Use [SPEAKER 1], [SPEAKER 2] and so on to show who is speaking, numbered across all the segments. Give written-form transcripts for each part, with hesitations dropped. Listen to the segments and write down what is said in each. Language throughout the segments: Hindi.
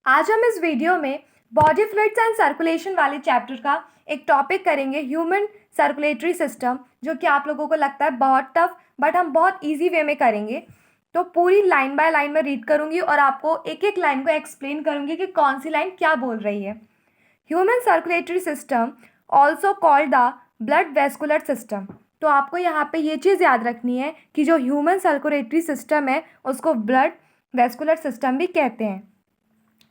[SPEAKER 1] आज हम इस वीडियो में बॉडी फ्लूइड्स एंड सर्कुलेशन वाले चैप्टर का एक टॉपिक करेंगे, ह्यूमन सर्कुलेटरी सिस्टम, जो कि आप लोगों को लगता है बहुत टफ, बट हम बहुत इजी वे में करेंगे। तो पूरी लाइन बाय लाइन में रीड करूंगी और आपको एक एक लाइन को एक्सप्लेन करूंगी कि कौन सी लाइन क्या बोल रही है। Human circulatory system also called the blood vascular system. तो आपको यहाँ पे ये चीज़ याद रखनी है कि जो ह्यूमन सर्कुलेटरी सिस्टम है उसको ब्लड वेस्कुलर सिस्टम भी कहते हैं।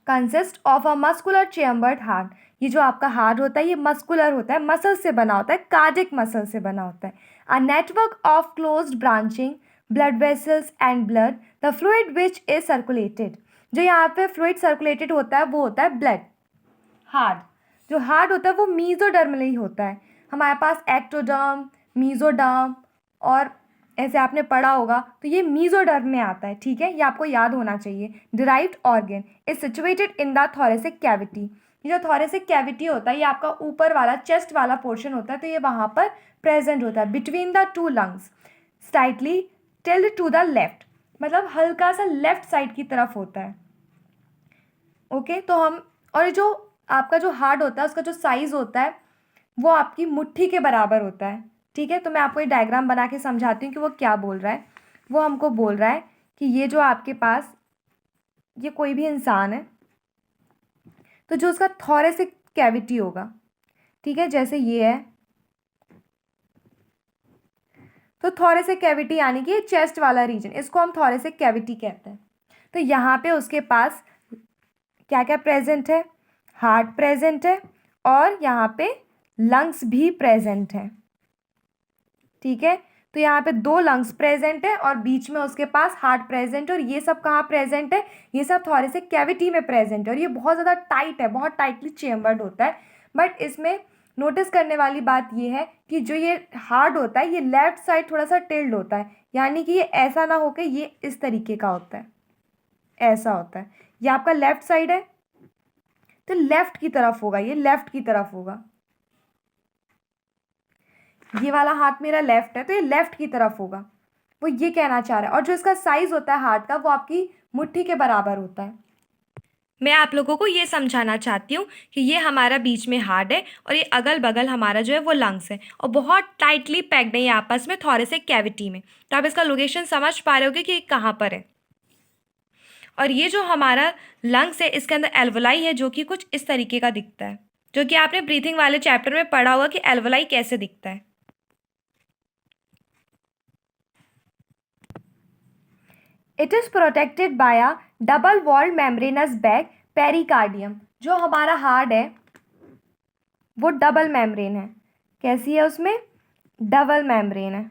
[SPEAKER 1] Consist of a muscular chambered heart. ये जो आपका हार्ट होता है ये मस्कुलर होता है, मसल से बना होता है, कार्डिक मसल से बना होता है। A network of closed branching blood vessels and blood the fluid which is circulated. जो यहाँ पे फ्लूइड सर्कुलेटेड होता है वो होता है ब्लड। हार्ट, जो हार्ट होता है वो मीजोडर्मली होता है। हमारे पास एक्टोडर्म, मीजोडर्म और ऐसे आपने पढ़ा होगा, तो ये मीजोडर्म में आता है। ठीक है, ये आपको याद होना चाहिए। Derived organ is situated in the thoracic cavity. ये जो थोरेसिक कैविटी होता है ये आपका ऊपर वाला चेस्ट वाला पोर्शन होता है, तो ये वहाँ पर प्रेजेंट होता है between the two lungs, slightly tilted to the left, मतलब हल्का सा लेफ्ट साइड की तरफ होता है। ओके, तो हम, और जो आपका जो हार्ट होता है उसका जो साइज़ होता है वो आपकी मुट्ठी के बराबर होता है। ठीक है, तो मैं आपको ये डायग्राम बना के समझाती हूँ कि वो क्या बोल रहा है। वो हमको बोल रहा है कि ये जो आपके पास ये कोई भी इंसान है, तो जो उसका थोरेसिक कैविटी होगा, ठीक है, जैसे ये है, तो थोरेसिक कैविटी यानी कि चेस्ट वाला रीजन, इसको हम थोरेसिक कैविटी कहते हैं। तो यहाँ पे उसके पास क्या क्या प्रेजेंट है? हार्ट प्रेजेंट है और यहाँ पे लंग्स भी प्रेजेंट है। ठीक है, तो यहाँ पे दो लंग्स प्रेजेंट है और बीच में उसके पास हार्ट प्रेजेंट है। और ये सब कहाँ प्रेजेंट है? ये सब थोरेसिक कैविटी में प्रेजेंट है और ये बहुत ज़्यादा टाइट है, बहुत टाइटली चेम्बर्ड होता है। बट इसमें नोटिस करने वाली बात ये है कि जो ये हार्ट होता है ये लेफ्ट साइड थोड़ा सा टिल्ड होता है, यानी कि ये ऐसा ना होकर ये इस तरीके का होता है, ऐसा होता है। ये आपका लेफ्ट साइड है तो लेफ्ट की तरफ होगा, ये लेफ्ट की तरफ होगा। ये वाला हाथ मेरा लेफ्ट है तो ये लेफ्ट की तरफ होगा, वो ये कहना चाह रहा है। और जो इसका साइज होता है हार्ट का वो आपकी मुट्ठी के बराबर होता है। मैं आप लोगों को ये समझाना चाहती हूँ कि ये हमारा बीच में हार्ट है और ये अगल बगल हमारा जो है वो लंग्स है और बहुत टाइटली पैक्ड है ये आपस में थोरेसिक कैविटी में। तो आप इसका लोकेशन समझ पा रहे होगे कि कहाँ पर है। और ये जो हमारा लंग्स है इसके अंदर एल्वोलाई है जो कि कुछ इस तरीके का दिखता है, जो कि आपने ब्रीथिंग वाले चैप्टर में पढ़ा होगा कि एल्वोलाई कैसे दिखता है। It is protected by a double walled membranous bag pericardium. जो हमारा हार्ट है वो डबल मेम्ब्रेन है। कैसी है? उसमें डबल मेम्ब्रेन है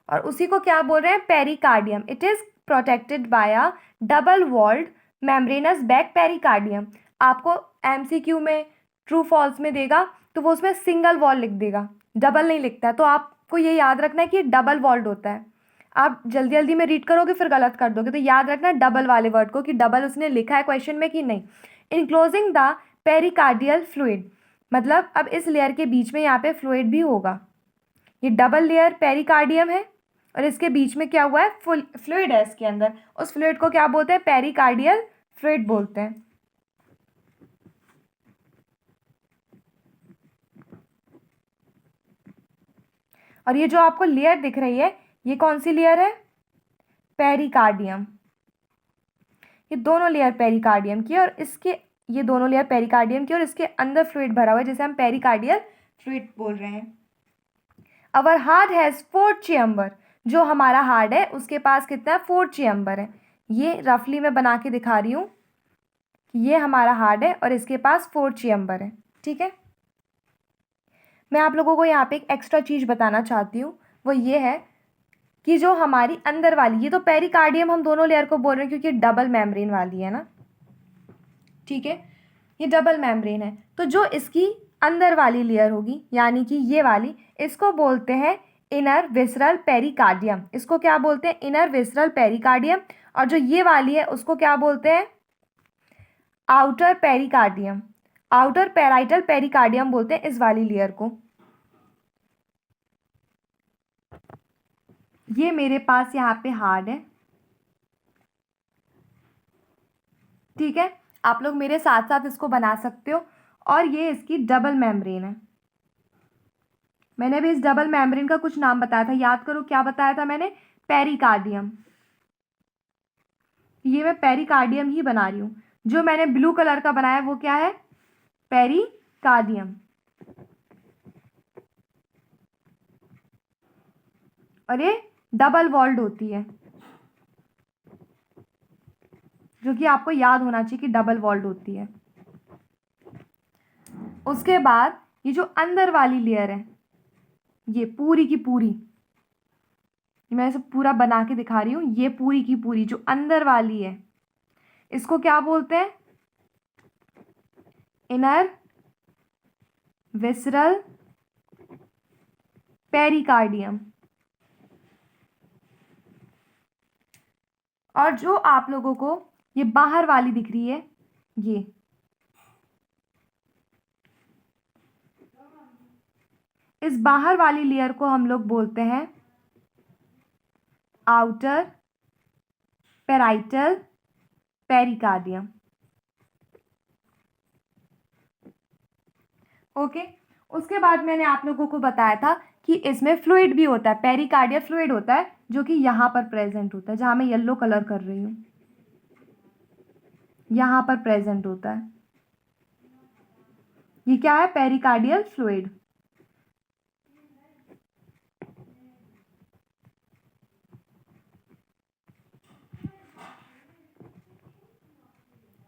[SPEAKER 1] और उसी को क्या बोल रहे हैं? Pericardium. It is protected by a double walled membranous bag pericardium. आपको एमसीक्यू में ट्रू फॉल्स में देगा तो वो उसमें सिंगल वॉल लिख देगा, डबल नहीं लिखता है। तो आपको ये याद रखना है कि डबल वॉल्ड होता है। आप जल्दी जल्दी में रीड करोगे फिर गलत कर दोगे, तो याद रखना डबल वाले वर्ड को कि डबल उसने लिखा है क्वेश्चन में कि नहीं। इनक्लोजिंग द पेरिकार्डियल फ्लूइड, मतलब अब इस लेयर के बीच में यहाँ पे फ्लूइड भी होगा। ये डबल लेयर पेरिकार्डियम है और इसके बीच में क्या हुआ है? फ्लूइड है इसके अंदर। उस फ्लूइड को क्या बोलते हैं? पेरिकार्डियल फ्लूइड बोलते हैं। और ये जो आपको लेयर दिख रही है ये कौन सी लेयर है? पेरिकार्डियम। ये दोनों लेयर पेरिकार्डियम की और इसके, ये दोनों लेयर पेरिकार्डियम की और इसके अंदर फ्लूइड भरा हुआ है जिसे हम पेरिकार्डियल फ्लूइड बोल रहे हैं। अवर हार्ट हैज़ 4 चेम्बर। जो हमारा हार्ट है उसके पास कितना है? 4 चेम्बर है। ये रफली मैं बना के दिखा रही हूँ कि ये हमारा हार्ट है और इसके पास 4 चेम्बर है। ठीक है, मैं आप लोगों को यहाँ पे एक एक्स्ट्रा चीज़ बताना चाहती हूँ, वो ये है कि जो हमारी अंदर वाली, ये तो पेरिकार्डियम हम दोनों लेयर को बोल रहे हैं क्योंकि डबल मेम्ब्रेन वाली है ना। ठीक है, ये डबल मेम्ब्रेन है, तो जो इसकी अंदर वाली लेयर होगी यानी कि ये वाली, इसको बोलते हैं इनर विसरल पेरिकार्डियम। इसको क्या बोलते हैं? Inner visceral pericardium. और जो ये वाली है उसको क्या बोलते हैं? Outer pericardium. Outer parietal pericardium बोलते हैं इस वाली लेयर को। ये मेरे पास यहाँ पे हार्ट है, ठीक है, आप लोग मेरे साथ साथ इसको बना सकते हो। और ये इसकी डबल मेम्ब्रेन है। मैंने भी इस डबल मेम्ब्रेन का कुछ नाम बताया था, याद करो क्या बताया था मैंने, पेरिकार्डियम। ये मैं पेरिकार्डियम ही बना रही हूँ। जो मैंने ब्लू कलर का बनाया वो क्या है, पेरिकार्डियम। और ये डबल वॉल्ड होती है, जो कि आपको याद होना चाहिए कि डबल वॉल्ड होती है। उसके बाद ये जो अंदर वाली लेयर है, ये पूरी की पूरी, मैं इसे पूरा बना के दिखा रही हूँ, ये पूरी की पूरी जो अंदर वाली है, इसको क्या बोलते हैं, इनर विसरल पेरिकार्डियम। और जो आप लोगों को ये बाहर वाली दिख रही है, ये इस बाहर वाली लेयर को हम लोग बोलते हैं आउटर पेराइटल पेरिकार्डियम। ओके। उसके बाद मैंने आप लोगों को बताया था कि इसमें फ्लूइड भी होता है, पेरिकार्डियल फ्लूइड होता है, जो कि यहाँ पर प्रेजेंट होता है, जहाँ मैं येलो कलर कर रही हूँ, यहाँ पर प्रेजेंट होता है। ये क्या है, पेरिकार्डियल फ्लूइड।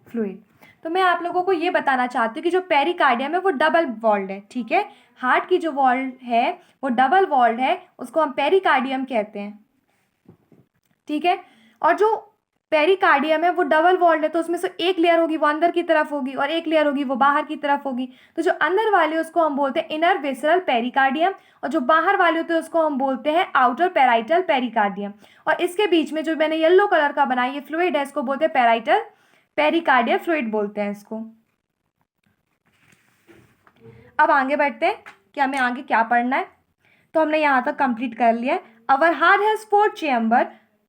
[SPEAKER 1] फ्लूइड। तो मैं आप लोगों को ये बताना चाहती हूँ कि जो पेरिकार्डियम है वो डबल वॉल्ड है, ठीक है। हार्ट की जो वॉल्ड है वो डबल वॉल्ड है, उसको हम पेरिकार्डियम कहते हैं, ठीक है। और जो पेरिकार्डियम है वो डबल वॉल्ड है, तो उसमें से एक लेयर होगी वो अंदर की तरफ होगी और एक लेयर होगी वो बाहर की तरफ होगी। तो जो अंदर वाली है उसको हम बोलते हैं इनर विसरल पेरिकार्डियम, और जो बाहर वाली होती है उसको हम बोलते हैं आउटर पेराइटल पेरिकार्डियम। और इसके बीच में जो मैंने येलो कलर का बनाया ये फ्लूइड है, इसको बोलते हैं पेराइटल पेरिकार्डियल फ्लूइड बोलते हैं इसको। अब आगे बढ़ते हैं कि हमें आगे क्या पढ़ना है। तो हमने यहाँ तक कंप्लीट कर लिया है। Our heart has 4 chamber,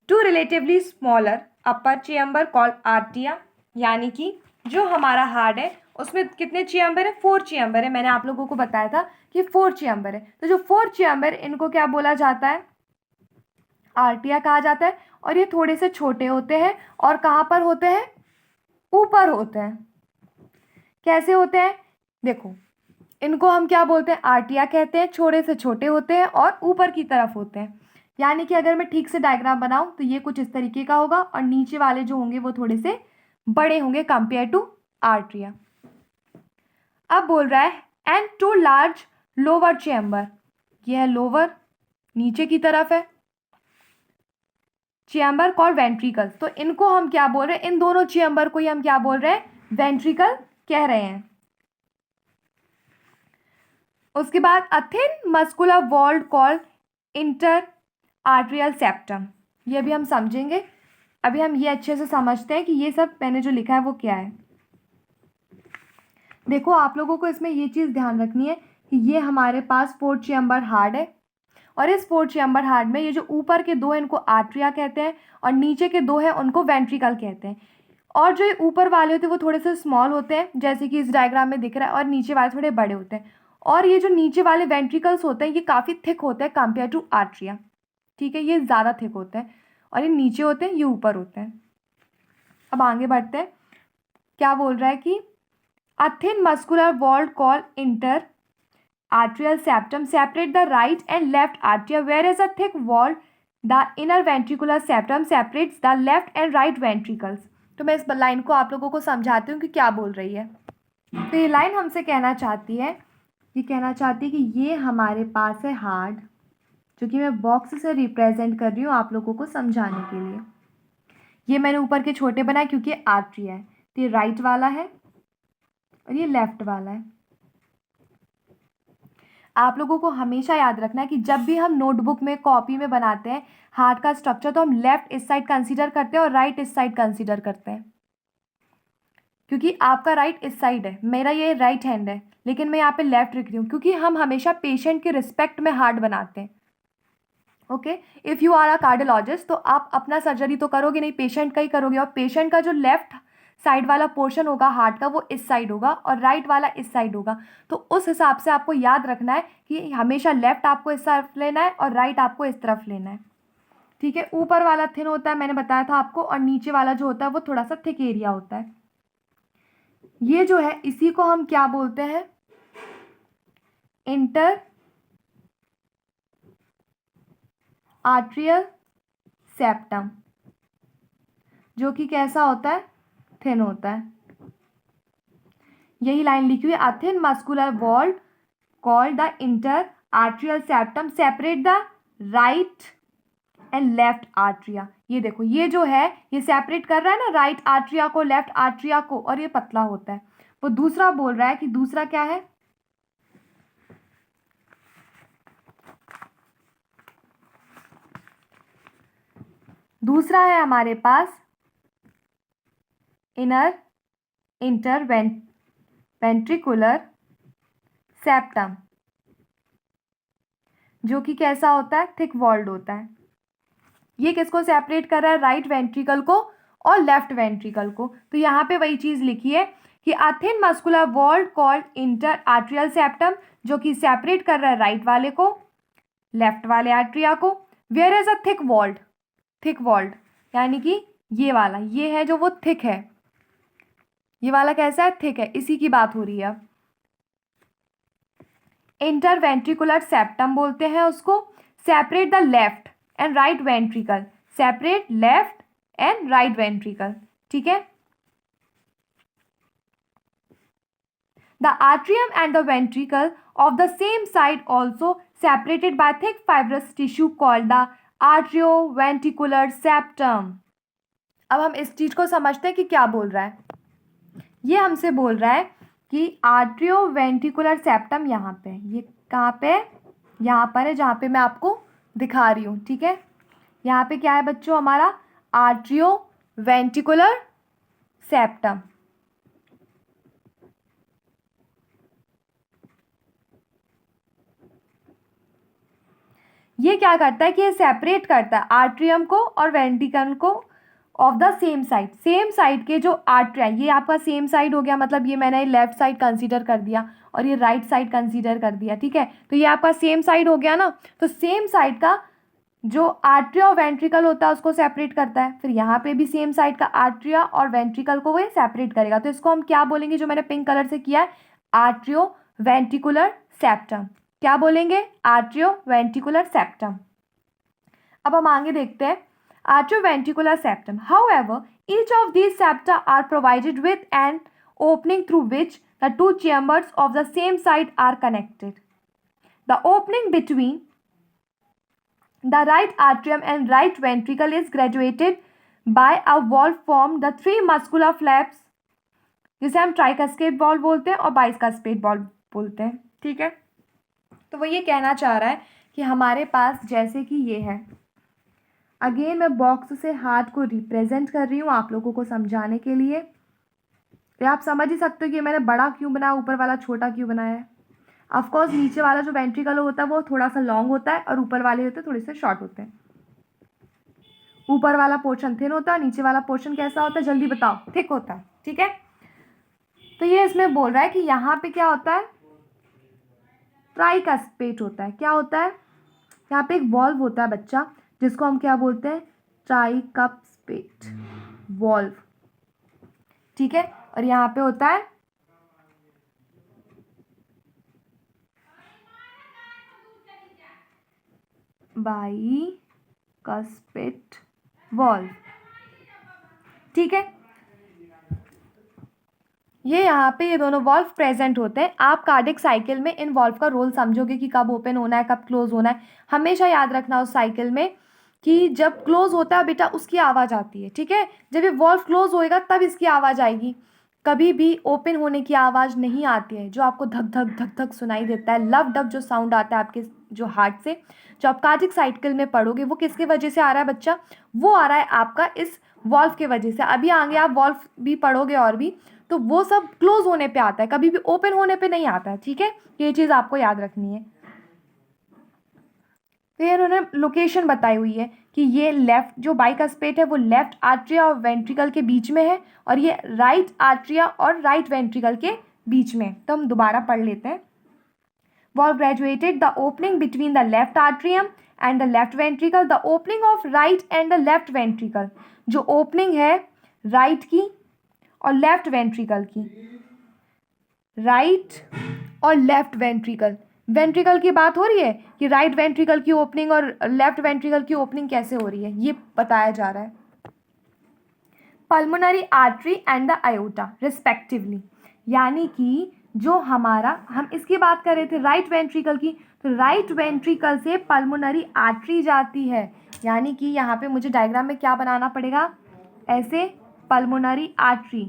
[SPEAKER 1] 2 relatively smaller upper chamber called आर्टिया। यानी कि जो हमारा हार्ट है उसमें कितने चेम्बर है, 4 चेम्बर है। मैंने आप लोगों को बताया था कि 4 चेम्बर है। तो जो 4 चेम्बर इनको क्या बोला जाता है, आर्टिया कहा जाता है। और ये थोड़े से छोटे होते हैं और कहाँ पर होते हैं, ऊपर होते हैं। कैसे होते हैं, देखो इनको हम क्या बोलते हैं, आर्टिया कहते हैं, छोटे से छोटे होते हैं और ऊपर की तरफ होते हैं। यानी कि अगर मैं ठीक से डायग्राम बनाऊं तो ये कुछ इस तरीके का होगा और नीचे वाले जो होंगे वो थोड़े से बड़े होंगे कंपेयर टू आर्टिया। अब बोल रहा है एंड 2 लार्ज लोअर चेम्बर, ये है लोअर, नीचे की तरफ है चेम्बर कॉल्ड वेंट्रिकल। तो इनको हम क्या बोल रहे हैं, इन दोनों चेम्बर को ही हम क्या बोल रहे हैं, वेंट्रिकल कह रहे हैं। उसके बाद a thin muscular walled called inter atrial septum, ये भी हम समझेंगे। अभी हम ये अच्छे से समझते हैं कि ये सब मैंने जो लिखा है वो क्या है। देखो आप लोगों को इसमें ये चीज़ ध्यान रखनी है कि ये हमारे पास 4 चेम्बर हार्ट है, और इस 4 चेम्बर हार्ट में ये जो ऊपर के 2 हैं इनको आर्ट्रिया कहते हैं और नीचे के 2 हैं उनको वेंट्रिकल कहते हैं। और जो ये ऊपर वाले होते हैं वो थोड़े से स्मॉल होते हैं, जैसे कि इस डायग्राम में दिख रहा है, और नीचे वाले थोड़े बड़े होते हैं। और ये जो नीचे वाले वेंट्रिकल्स होते हैं ये काफ़ी थिक होते हैं कंपेयर टू आर्ट्रिया, ठीक है, ये ज़्यादा थिक होते हैं। और ये नीचे होते हैं, ये ऊपर होते हैं। अब आगे बढ़ते हैं, क्या बोल रहा है कि a thin muscular walled called inter arterial septum separate the right and left artery, whereas a thick wall, the inner ventricular septum separates the left and right ventricles। तो मैं इस लाइन को आप लोगों को समझाती हूँ कि क्या बोल रही है। तो ये लाइन हमसे कहना चाहती है, ये कहना चाहती है कि ये हमारे पास है हार्ट, जो कि मैं बॉक्स से रिप्रेजेंट कर रही हूँ आप लोगों को समझाने के लिए। ये मैंने ऊपर के छोटे बनाए क्योंकि आर्टरी है। तो ये राइट वाला है और ये लेफ्ट वाला है। आप लोगों को हमेशा याद रखना है कि जब भी हम नोटबुक में कॉपी में बनाते हैं हार्ट का स्ट्रक्चर, तो हम लेफ्ट इस साइड कंसीडर करते हैं और राइट इस साइड कंसीडर करते हैं, क्योंकि आपका राइट इस साइड है, मेरा ये राइट हैंड है, लेकिन मैं यहाँ पे लेफ्ट लिख रही हूँ क्योंकि हम हमेशा पेशेंट के रिस्पेक्ट में हार्ट बनाते हैं। Okay, if you are a cardiologist तो आप अपना सर्जरी तो करोगे नहीं, पेशेंट का ही करोगे, और पेशेंट का जो लेफ्ट साइड वाला पोर्शन होगा हार्ट का वो इस साइड होगा और राइट वाला इस साइड होगा। तो उस हिसाब से आपको याद रखना है कि हमेशा लेफ्ट आपको इस तरफ लेना है और राइट आपको इस तरफ लेना है, ठीक है। ऊपर वाला थिन होता है, मैंने बताया था आपको, और नीचे वाला जो होता है वो थोड़ा सा थिक एरिया होता है। ये जो है इसी को हम क्या बोलते हैं, इंटर आर्ट्रियल सेप्टम, जो कि कैसा होता है, थिन होता है। यही लाइन लिखी हुई है, a thin muscular wall called the inter atrial septum separate the right and left atria. ये देखो ये जो है ये सेपरेट कर रहा है ना राइट आर्ट्रिया को लेफ्ट आर्ट्रिया को, और ये पतला होता है। वो दूसरा बोल रहा है कि दूसरा क्या है, दूसरा है हमारे पास इनर इंटर वेंट्रिकुलर सेप्टम, जो कि कैसा होता है, थिक वॉल्ड होता है। ये किसको सेपरेट कर रहा है, राइट वेंट्रिकल को और लेफ्ट वेंट्रिकल को। तो यहाँ पे वही चीज लिखी है कि a thin muscular walled called inter atrial septum, जो कि सेपरेट कर रहा है राइट वाले को लेफ्ट वाले आर्ट्रिया को। Where is a thick walled यानी कि ये वाला, ये है जो वो थिक है, ये वाला कैसा है, थिक है, इसी की बात हो रही है। इंटरवेंट्रिकुलर सेप्टम बोलते हैं उसको। Separate the left and right ventricle, separate left and right ventricle, ठीक है। The atrium and the ventricle of the same side also separated by thick fibrous tissue called the atrioventricular septum. अब हम इस चीज को समझते हैं कि क्या बोल रहा है। ये हमसे बोल रहा है कि आर्ट्रियोवेंट्रिकुलर सेप्टम यहाँ पे, ये कहाँ पे, यहाँ पर है जहाँ पे मैं आपको दिखा रही हूँ, ठीक है। यहाँ पे क्या है बच्चों, हमारा आर्ट्रियोवेंट्रिकुलर सेप्टम। ये क्या करता है कि ये सेपरेट करता है आर्ट्रियम को और वेंट्रिकल को ऑफ द सेम साइड के जो आर्ट्रिया, ये आपका सेम साइड हो गया, मतलब ये मैंने लेफ्ट साइड कंसीडर कर दिया और ये राइट साइड कंसीडर कर दिया, ठीक है। तो ये आपका सेम साइड हो गया ना, तो सेम साइड का जो आर्ट्रिया और वेंट्रिकल होता है उसको सेपरेट करता है। फिर यहाँ पे भी सेम साइड का आर्ट्रिया और वेंट्रिकल को वो सेपरेट करेगा। तो इसको हम क्या बोलेंगे, जो मैंने पिंक कलर से किया है, आर्ट्रियो वेंट्रिकुलर सेप्टम। क्या बोलेंगे, आर्ट्रियो वेंट्रिकुलर सेप्टम। अब हम आगे देखते हैं आर्ट्रियोवेंट्रिकुलर septum. However, each of these septa are provided with an opening through which the two chambers of the same side are connected. The opening between the right atrium and right ventricle is graduated by a valve formed the three muscular flaps, जिसे हम ट्राइकस्केट वॉल्व बोलते हैं और बाइस्कस्पेट वॉल्व बोलते हैं, ठीक है। तो वो ये कहना चाह रहा है कि हमारे पास जैसे कि ये है, अगेन मैं बॉक्स से हार्ट को रिप्रेजेंट कर रही हूँ आप लोगों को समझाने के लिए। तो आप समझ ही सकते हो कि मैंने बड़ा क्यों बनाया, ऊपर वाला छोटा क्यों बनाया है। ऑफकोर्स नीचे वाला जो वेंट्रिकल होता है वो थोड़ा सा लॉन्ग होता है और ऊपर वाले होते हैं थोड़े से शॉर्ट होते हैं। ऊपर वाला पोर्शन थिन होता है, नीचे वाला पोर्शन कैसा होता है, जल्दी बताओ, थिक होता है, ठीक है। तो ये इसमें बोल रहा है कि यहाँ पे क्या होता है, ट्राइकस्पेट होता है। क्या होता है, यहाँ पे एक वॉल्व होता है बच्चा, जिसको हम क्या बोलते हैं, ट्राइकस्पेट वॉल्व, ठीक है। और यहाँ पे होता है बाइकस्पेट वॉल्व, ठीक है। ये यहाँ पे ये दोनों वॉल्व प्रेजेंट होते हैं। आप कार्डिक साइकिल में इन वॉल्व का रोल समझोगे कि कब ओपन होना है कब क्लोज होना है। हमेशा याद रखना उस साइकिल में कि जब क्लोज होता है बेटा उसकी आवाज़ आती है, ठीक है। जब ये वॉल्व क्लोज होएगा तब इसकी आवाज़ आएगी, कभी भी ओपन होने की आवाज़ नहीं आती है, जो आपको धक धक धक धक सुनाई देता है, लव डब जो साउंड आता है आपके जो हार्ट से, जो आप कार्डिक साइकिल में पढ़ोगे, वो किसके वजह से आ रहा है बच्चा, वो आ रहा है आपका इस वॉल्व के वजह से। अभी आगे आप वॉल्व भी पढ़ोगे और भी, तो वो सब क्लोज होने पे आता है, कभी भी ओपन होने पे नहीं आता है, ठीक है। ये चीज़ आपको याद रखनी है। तो ये उन्होंने लोकेशन बताई हुई है कि ये लेफ्ट जो बाइकस्पेट है वो लेफ्ट आर्ट्रिया और वेंट्रिकल के बीच में है, और ये राइट आर्ट्रिया और राइट वेंट्रिकल के बीच में। तो हम दोबारा पढ़ लेते हैं। Valve graduated the opening between the left atrium and the left ventricle, the opening of right and the left ventricle। जो ओपनिंग है राइट की और लेफ्ट वेंट्रिकल की, राइट और लेफ्ट वेंट्रिकल, वेंट्रिकल की बात हो रही है कि राइट वेंट्रिकल की ओपनिंग और लेफ्ट वेंट्रिकल की ओपनिंग कैसे हो रही है, ये बताया जा रहा है। Pulmonary artery and the iota respectively, यानी कि जो हमारा, हम इसकी बात कर रहे थे राइट वेंट्रिकल की, तो राइट वेंट्रिकल से पल्मोनरी आर्टरी जाती है, यानी कि यहाँ पे मुझे डायग्राम में क्या बनाना पड़ेगा, ऐसे पल्मोनरी आर्टरी,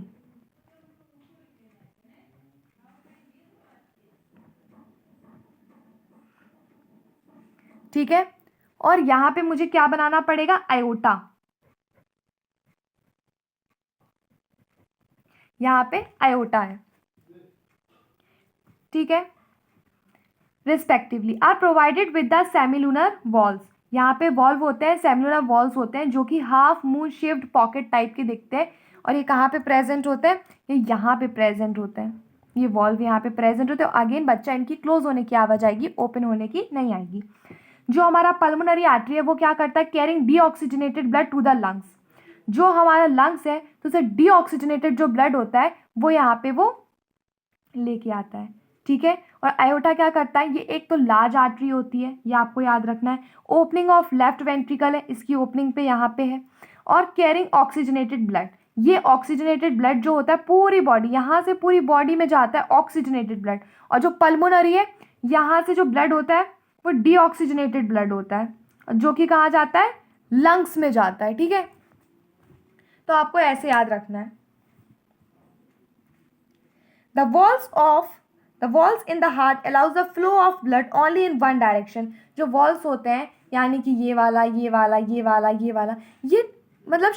[SPEAKER 1] ठीक है। और यहाँ पे मुझे क्या बनाना पड़ेगा, आयोटा, यहाँ पे आयोटा है, ठीक है। Respectively are provided with the semilunar valves, यहाँ पे वॉल्व होते हैं, सेमिलुनर वॉल्स होते हैं जो कि half moon shaped pocket type के दिखते हैं। और ये कहाँ पे प्रेजेंट होते हैं, ये यहाँ पे प्रेजेंट होते हैं, ये वॉल्व यहाँ पे प्रेजेंट होते हैं। अगेन बच्चा इनकी क्लोज होने की आवाज आएगी, ओपन होने की नहीं आएगी। जो हमारा पल्मोनरी आर्टरी है वो क्या करता है, carrying deoxygenated blood to the lungs. जो हमारा लंग्स है तो उसे डीऑक्सीजनेटेड जो ब्लड होता है वो यहाँ पे वो लेके आता है, ठीक है। और आयोटा क्या करता है, ये एक तो लार्ज आर्टरी होती है, ये आपको याद रखना है। ओपनिंग ऑफ लेफ्ट वेंट्रिकल है, इसकी ओपनिंग पे यहाँ पे है। और कैरिंग ऑक्सीजनेटेड ब्लड, ये ऑक्सीजनेटेड ब्लड जो होता है पूरी बॉडी, यहाँ से पूरी बॉडी में जाता है ऑक्सीजनेटेड ब्लड। और जो पल्मोनरी है, यहाँ से जो ब्लड होता है वो डीऑक्सीजनेटेड ब्लड होता है, जो कि कहाँ जाता है, लंग्स में जाता है, ठीक है। तो आपको ऐसे याद रखना है। The walls in the heart allows the flow of blood only in one direction। जो walls होते हैं, यानी कि ये वाला, ये वाला, ये वाला, ये वाला, ये मतलब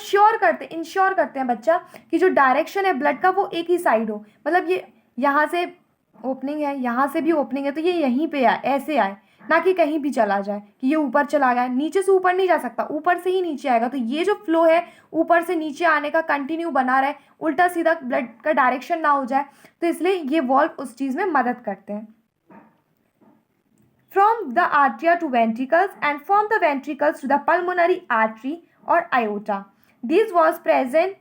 [SPEAKER 1] इंश्योर करते हैं बच्चा कि जो डायरेक्शन है ब्लड का वो एक ही साइड हो। मतलब ये यहाँ से ओपनिंग है, यहाँ से भी ओपनिंग है, तो ये यहीं पे आए, ऐसे आए, ना कि कहीं भी चला जाए कि ये ऊपर चला गया, नीचे से ऊपर नहीं जा सकता, ऊपर से ही नीचे आएगा। तो ये जो फ्लो है ऊपर से नीचे आने का कंटिन्यू बना रहे, उल्टा सीधा ब्लड का डायरेक्शन ना हो जाए, तो इसलिए ये वॉल्व उस चीज़ में मदद करते हैं। फ्रॉम द आर्टिया to ventricles and from the ventricles to the pulmonary artery और आयोटा, दिस वॉज प्रेजेंट